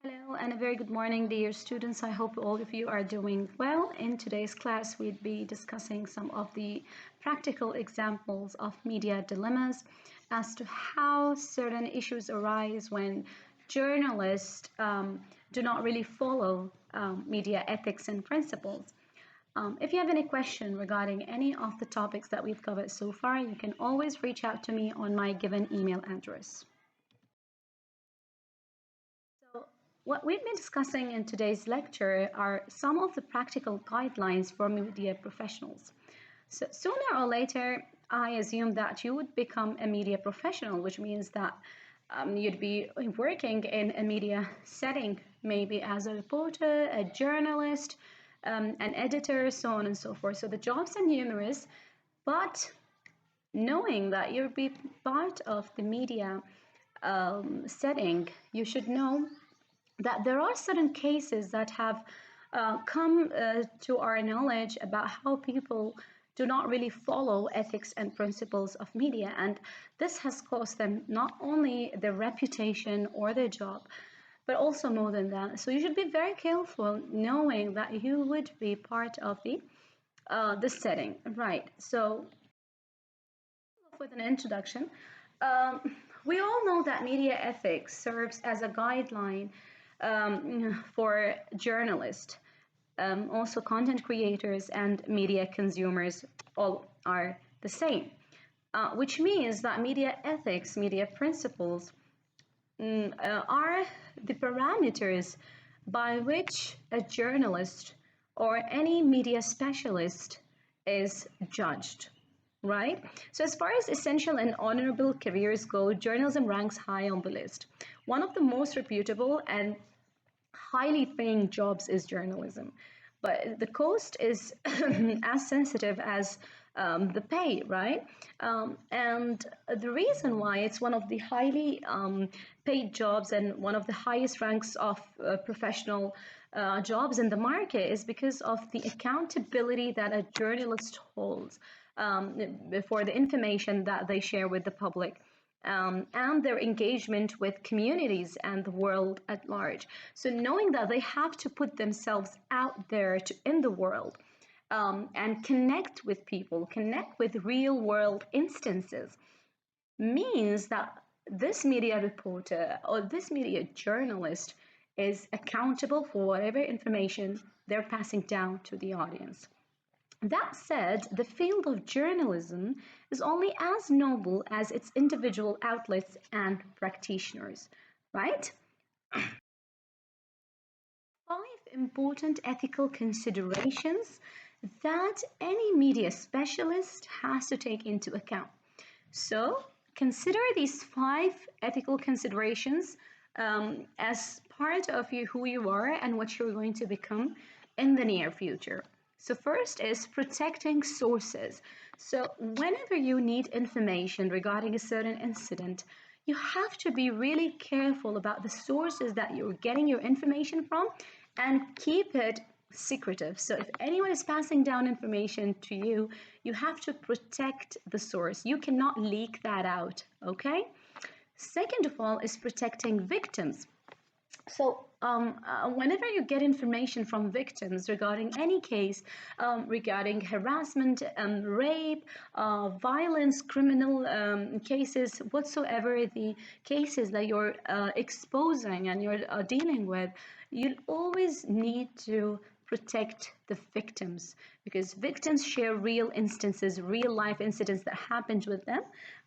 Hello and a very good morning, dear students. I hope all of you are doing well. In today's class, we'd be discussing some of the practical examples of media dilemmas as to how certain issues arise when journalists do not really follow media ethics and principles. If you have any question regarding any of the topics that we've covered so far, you can always reach out to me on my given email address. So, what we've been discussing in today's lecture are some of the practical guidelines for media professionals. So, sooner or later, I assume that you would become a media professional, which means that you'd be working in a media setting, maybe as a reporter, a journalist, an editor, so on and so forth. So, the jobs are numerous, but knowing that you'll be part of the media setting, you should know that there are certain cases that have come to our knowledge about how people do not really follow ethics and principles of media. And this has cost them not only their reputation or their job, but also more than that. So you should be very careful knowing that you would be part of the setting. Right. So with an introduction, we all know that media ethics serves as a guideline for journalists, also content creators and media consumers all are the same, which means that media ethics, media principles are the parameters by which a journalist or any media specialist is judged. Right? So, as far as essential and honorable careers go, journalism ranks high on the list. One of the most reputable and highly paying jobs is journalism, but the cost is as sensitive as the pay, right? And the reason why it's one of the highly paid jobs and one of the highest ranks of professional jobs in the market is because of the accountability that a journalist holds for the information that they share with the public. And their engagement with communities and the world at large. So, knowing that they have to put themselves out there in the world and connect with people, connect with real world instances, means that this media reporter or this media journalist is accountable for whatever information they're passing down to the audience. That said, the field of journalism is only as noble as its individual outlets and practitioners, right? Five important ethical considerations that any media specialist has to take into account. So, consider these five ethical considerations as part of who you are and what you're going to become in the near future. So, first is protecting sources. So, whenever you need information regarding a certain incident, you have to be really careful about the sources that you're getting your information from and keep it secretive. So if anyone is passing down information to you, you have to protect the source. You cannot leak that out, okay? Second of all is protecting victims. So, whenever you get information from victims regarding any case, regarding harassment, rape, violence, criminal cases, whatsoever the cases that you're exposing and you're dealing with, you'll always need to protect the victims because victims share real instances, real life incidents that happened with them.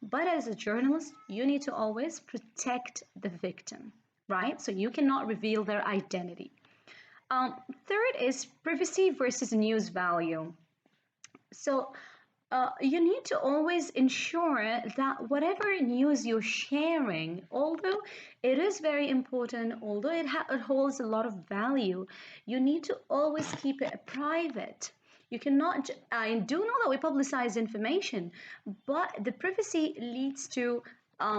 But as a journalist, you need to always protect the victim, right? So you cannot reveal their identity. Third is privacy versus news value. So you need to always ensure that whatever news you're sharing, although it is very important, although it holds a lot of value, you need to always keep it private. You cannot, I do know that we publicize information, but the privacy leads to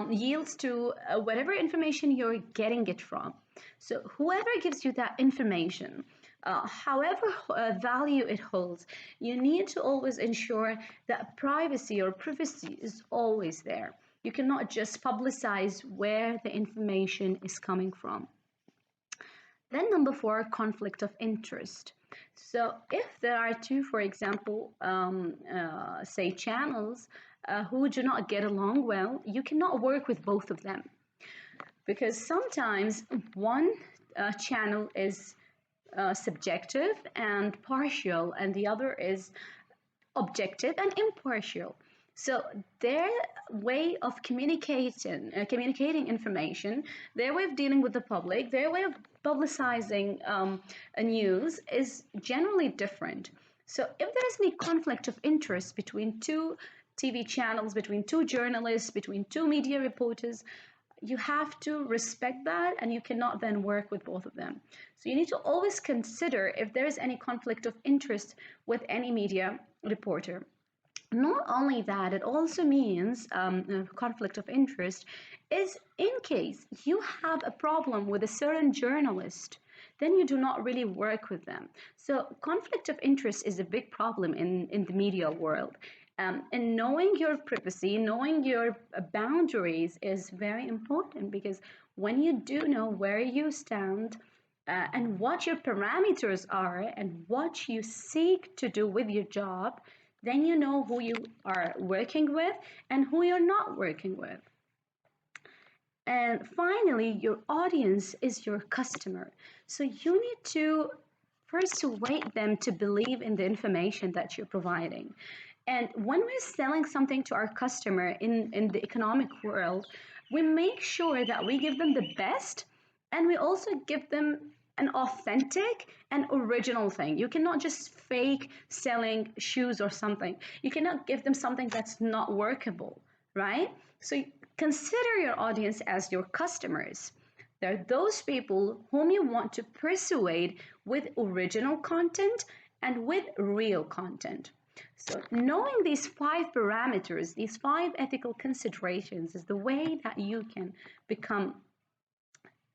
yields to whatever information you're getting it from. So whoever gives you that information, however value it holds, you need to always ensure that privacy or privacy is always there. You cannot just publicize where the information is coming from. Then number four, conflict of interest. So if there are two, for example, say channels who do not get along well, you cannot work with both of them because sometimes one channel is subjective and partial, and the other is objective and impartial. So their way of communicating information, their way of dealing with the public, their way of publicizing a news is generally different. So if there's any conflict of interest between two TV channels, between two journalists, between two media reporters, you have to respect that and you cannot then work with both of them. So you need to always consider if there is any conflict of interest with any media reporter. Not only that, it also means conflict of interest is in case you have a problem with a certain journalist, then you do not really work with them. So conflict of interest is a big problem in the media world. And knowing your privacy, knowing your boundaries is very important because when you do know where you stand and what your parameters are and what you seek to do with your job, then you know who you are working with and who you're not working with. And finally, your audience is your customer. So you need to persuade them to believe in the information that you're providing. And when we're selling something to our customer in the economic world, we make sure that we give them the best and we also give them an authentic and original thing. You cannot just fake selling shoes or something. You cannot give them something that's not workable, right? So consider your audience as your customers. They're those people whom you want to persuade with original content and with real content. So knowing these five parameters, these five ethical considerations is the way that you can become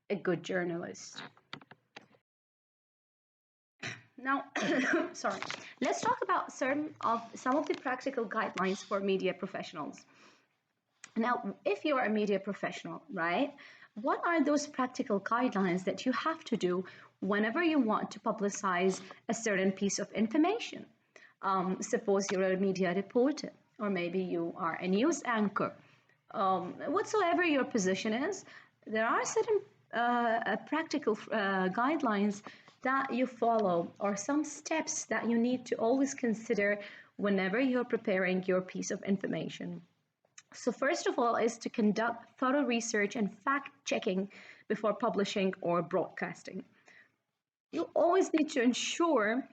a good journalist. Now, sorry, let's talk about some of the practical guidelines for media professionals. Now, if you're a media professional, right, what are those practical guidelines that you have to do whenever you want to publicize a certain piece of information? Suppose you're a media reporter, or maybe you are a news anchor. Whatsoever your position is, there are certain practical guidelines that you follow, or some steps that you need to always consider whenever you're preparing your piece of information. So first of all is to conduct thorough research and fact checking before publishing or broadcasting. You always need to ensure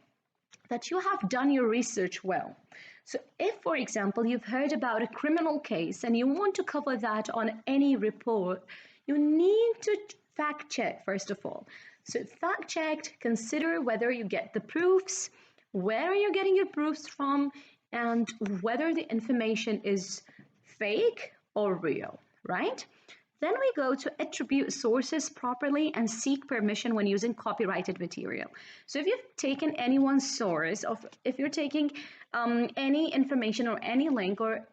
that you have done your research well. So if, for example, you've heard about a criminal case and you want to cover that on any report, you need to fact check first of all. So fact check, consider whether you get the proofs, where you're getting your proofs from, and whether the information is fake or real, right? Then we go to attribute sources properly and seek permission when using copyrighted material. So if you've taken anyone's source, if you're taking any information or any link or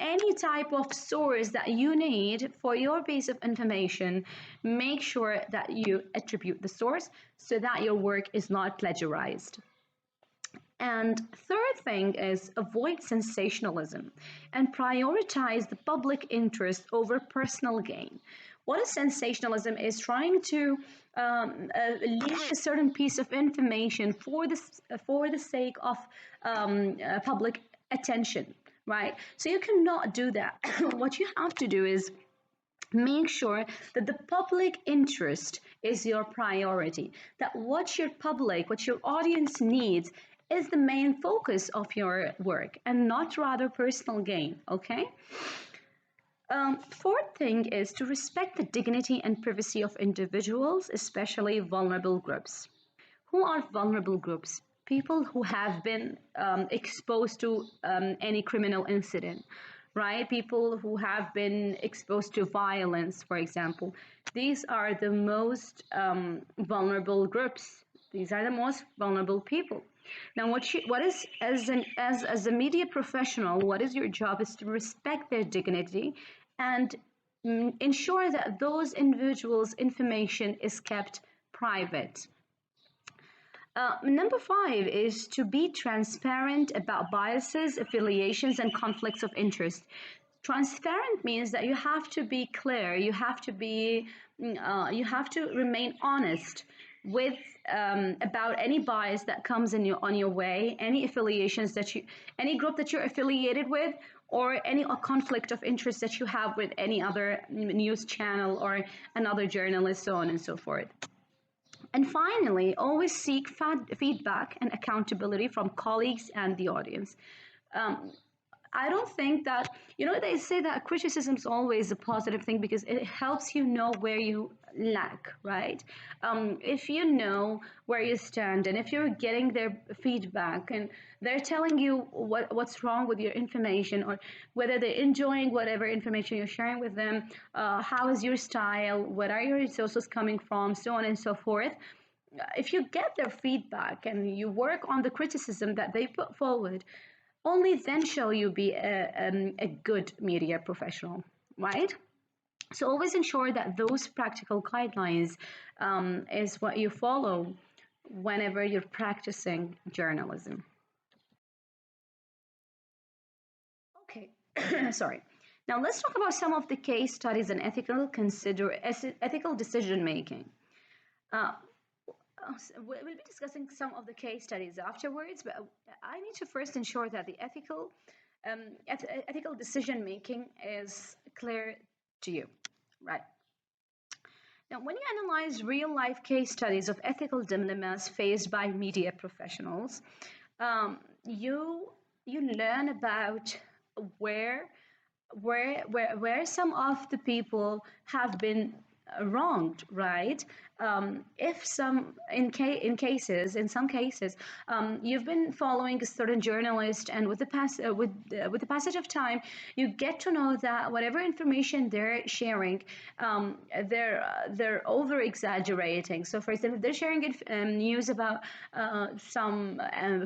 any type of source that you need for your piece of information, make sure that you attribute the source so that your work is not plagiarized. And third thing is avoid sensationalism and prioritize the public interest over personal gain. What is sensationalism is trying to leak a certain piece of information for the sake of public attention, right? So you cannot do that. What you have to do is make sure that the public interest is your priority, that what your audience needs is the main focus of your work and not rather personal gain, okay? Fourth thing is to respect the dignity and privacy of individuals, especially vulnerable groups. Who are vulnerable groups? People who have been exposed to any criminal incident, right? People who have been exposed to violence, for example. These are the most vulnerable groups. These are the most vulnerable people. Now, what is as a media professional, what is your job is to respect their dignity and ensure that those individuals' information is kept private. Number five is to be transparent about biases, affiliations, and conflicts of interest. Transparent means that you have to be clear, you have to remain honest with about any bias that comes in on your way, any affiliations that you, any group that you're affiliated with, or any conflict of interest that you have with any other news channel or another journalist, so on and so forth. And finally, always seek feedback and accountability from colleagues and the audience. Um, I don't think that, you know, they say that criticism is always a positive thing because it helps you know where you lack, right? If you know where you stand and if you're getting their feedback and they're telling you what's wrong with your information or whether they're enjoying whatever information you're sharing with them, how is your style, what are your resources coming from, so on and so forth. If you get their feedback and you work on the criticism that they put forward, only then shall you be a good media professional, right? So always ensure that those practical guidelines is what you follow whenever you're practicing journalism. Okay, sorry. Now let's talk about some of the case studies and ethical decision making. Uh, we'll be discussing some of the case studies afterwards, but I need to first ensure that the ethical decision making is clear to you, right? Now, when you analyze real life case studies of ethical dilemmas faced by media professionals, um, you you learn about where where some of the people have been wronged, right? If some in some cases, you've been following a certain journalist, and with the passage of time, you get to know that whatever information they're sharing, they're over exaggerating. So, for example, if they're sharing news about some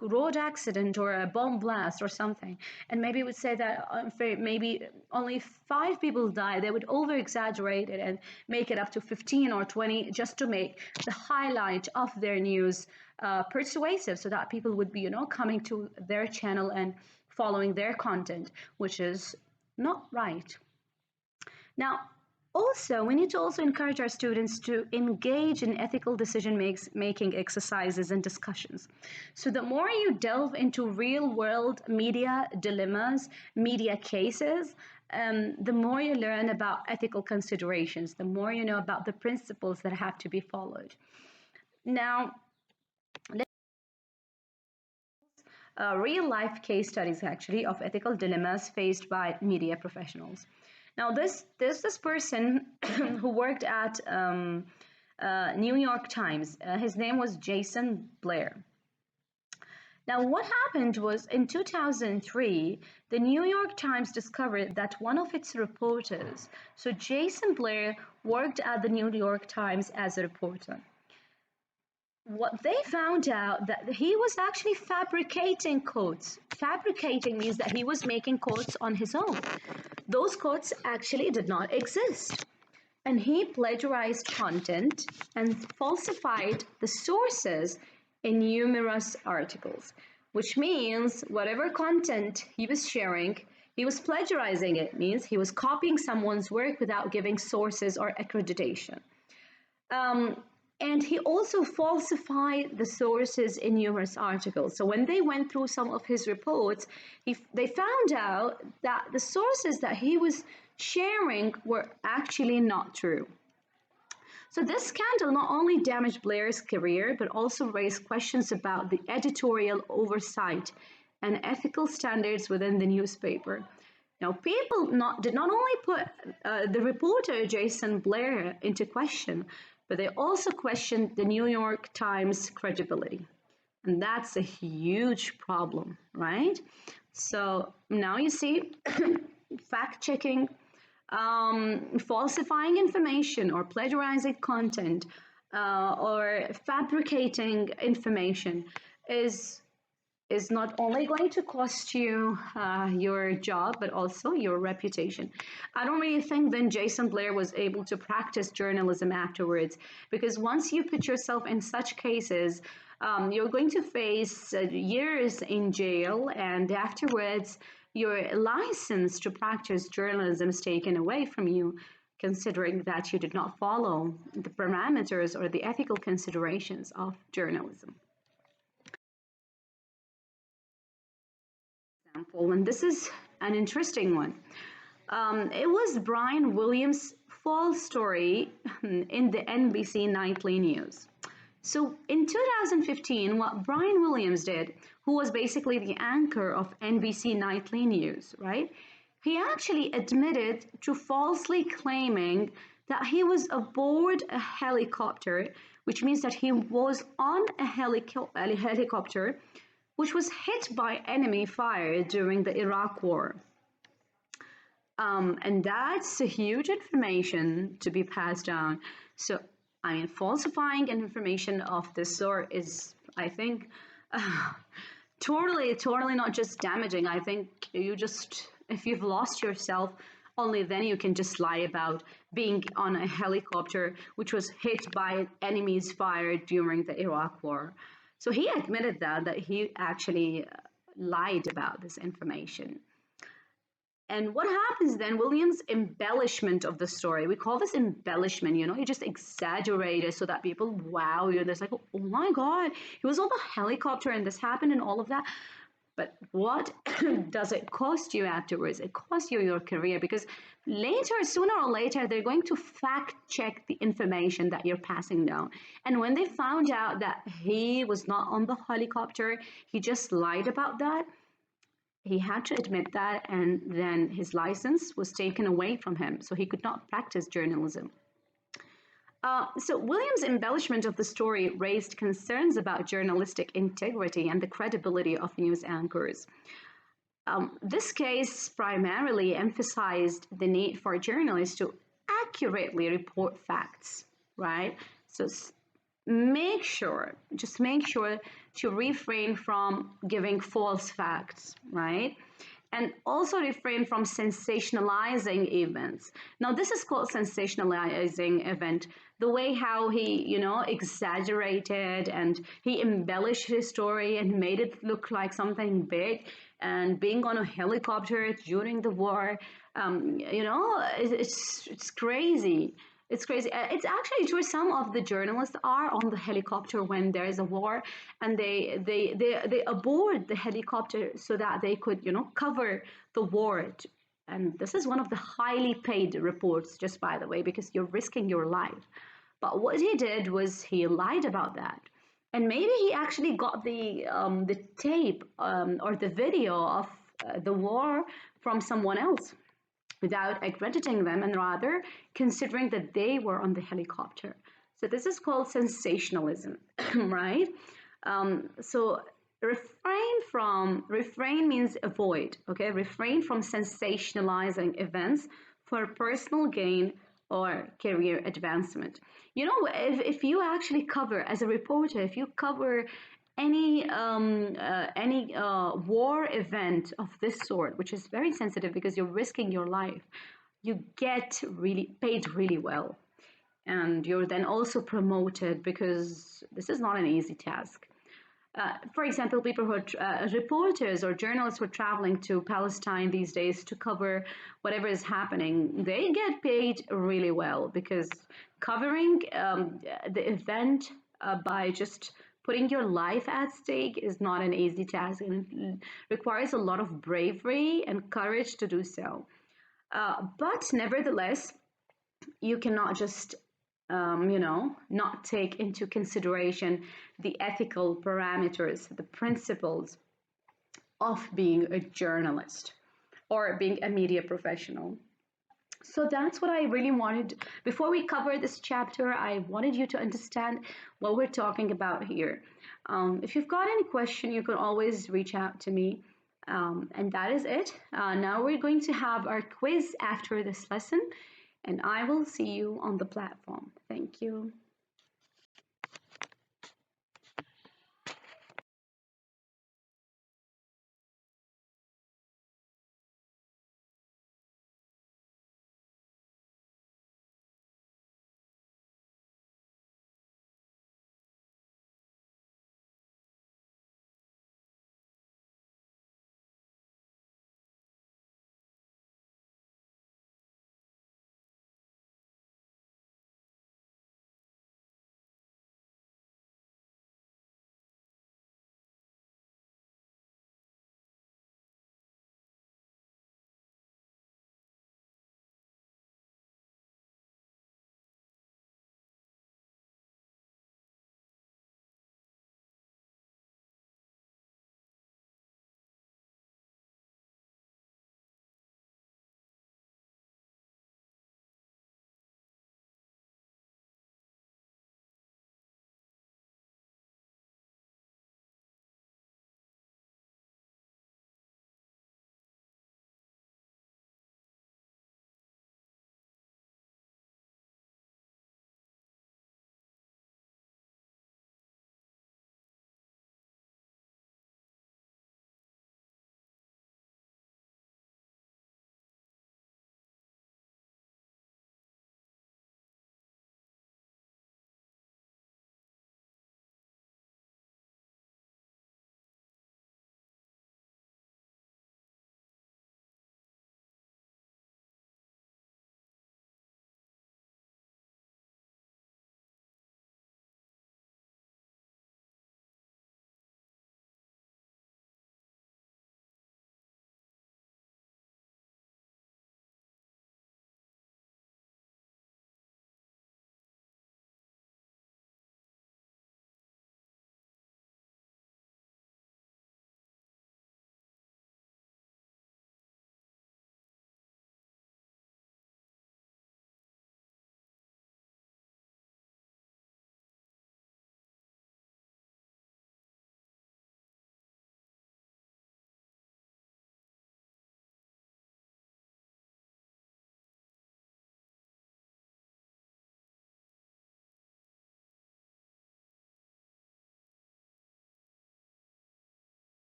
road accident or a bomb blast or something, and maybe would say that maybe only 5 people died, they would over exaggerate it and make it up to 15 or 20 just to make the highlight of their news persuasive, so that people would be, you know, coming to their channel and following their content, which is not right. Now, also, we need to also encourage our students to engage in ethical decision making exercises and discussions. So the more you delve into real world media dilemmas, media cases, the more you learn about ethical considerations, the more you know about the principles that have to be followed. Now, real life case studies actually of ethical dilemmas faced by media professionals. Now, there's this person who worked at New York Times. His name was Jason Blair. Now, what happened was in 2003, the New York Times discovered that one of its reporters, so Jason Blair worked at the New York Times as a reporter. What they found out that he was actually fabricating quotes. Fabricating means that he was making quotes on his own. Those quotes actually did not exist. And he plagiarized content and falsified the sources in numerous articles, which means whatever content he was sharing, he was plagiarizing it, means he was copying someone's work without giving sources or accreditation. And he also falsified the sources in numerous articles. So when they went through some of his reports, they found out that the sources that he was sharing were actually not true. So this scandal not only damaged Blair's career, but also raised questions about the editorial oversight and ethical standards within the newspaper. Now, people did not only put the reporter Jason Blair into question, but they also questioned the New York Times credibility. And that's a huge problem, right? So now you see fact checking, falsifying information or plagiarizing content or fabricating information is is not only going to cost you your job, but also your reputation. I don't really think then Jason Blair was able to practice journalism afterwards, because once you put yourself in such cases, you're going to face years in jail, and afterwards, your license to practice journalism is taken away from you, considering that you did not follow the parameters or the ethical considerations of journalism. Example, and this is an interesting one. It was Brian Williams' false story in the NBC Nightly News. So in 2015, what Brian Williams did, who was basically the anchor of NBC Nightly News, right? He actually admitted to falsely claiming that he was aboard a helicopter, which means that he was on a helicopter which was hit by enemy fire during the Iraq War. And that's a huge information to be passed down. So, I mean, falsifying an information of this sort is, I think, uh, totally not just damaging. I think you just, if you've lost yourself, only then you can just lie about being on a helicopter which was hit by enemy's fire during the Iraq War. So he admitted that he actually lied about this information. And what happens then? Williams' embellishment of the story. We call this embellishment, he just exaggerated so that people wow you. There's like, oh my God, he was on the helicopter and this happened and all of that. But what does it cost you afterwards? It costs you your career, because later, sooner or later, they're going to fact check the information that you're passing down. And when they found out that he was not on the helicopter, he just lied about that, he had to admit that, and then his license was taken away from him, so he could not practice journalism. So Williams' embellishment of the story raised concerns about journalistic integrity and the credibility of news anchors. This case primarily emphasized the need for journalists to accurately report facts, right? So just make sure to refrain from giving false facts, right? And also refrain from sensationalizing events. Now, this is called sensationalizing event. The way how he, exaggerated and he embellished his story and made it look like something big. And being on a helicopter during the war, it's crazy. It's crazy. It's actually true. Some of the journalists are on the helicopter when there is a war, and they aboard the helicopter so that they could, cover the war. And this is one of the highly paid reports, just by the way, because you're risking your life. But what he did was he lied about that, and maybe he actually got the tape or the video of the war from someone else, without accrediting them and rather considering that they were on the helicopter. So this is called sensationalism, right? So refrain means avoid, okay? Refrain from sensationalizing events for personal gain or career advancement. If you actually cover, as a reporter, if you cover any war event of this sort, which is very sensitive because you're risking your life, you get really paid really well, and you're then also promoted, because this is not an easy task. For example, people who are reporters or journalists who are traveling to Palestine these days to cover whatever is happening, they get paid really well, because covering the event by just putting your life at stake is not an easy task, and it requires a lot of bravery and courage to do so. But nevertheless, you cannot just not take into consideration the ethical parameters, the principles of being a journalist or being a media professional. So that's what I really wanted. Before we cover this chapter, I wanted you to understand what we're talking about here. If you've got any question, you can always reach out to me. And that is it. Now we're going to have our quiz after this lesson, and I will see you on the platform. Thank you.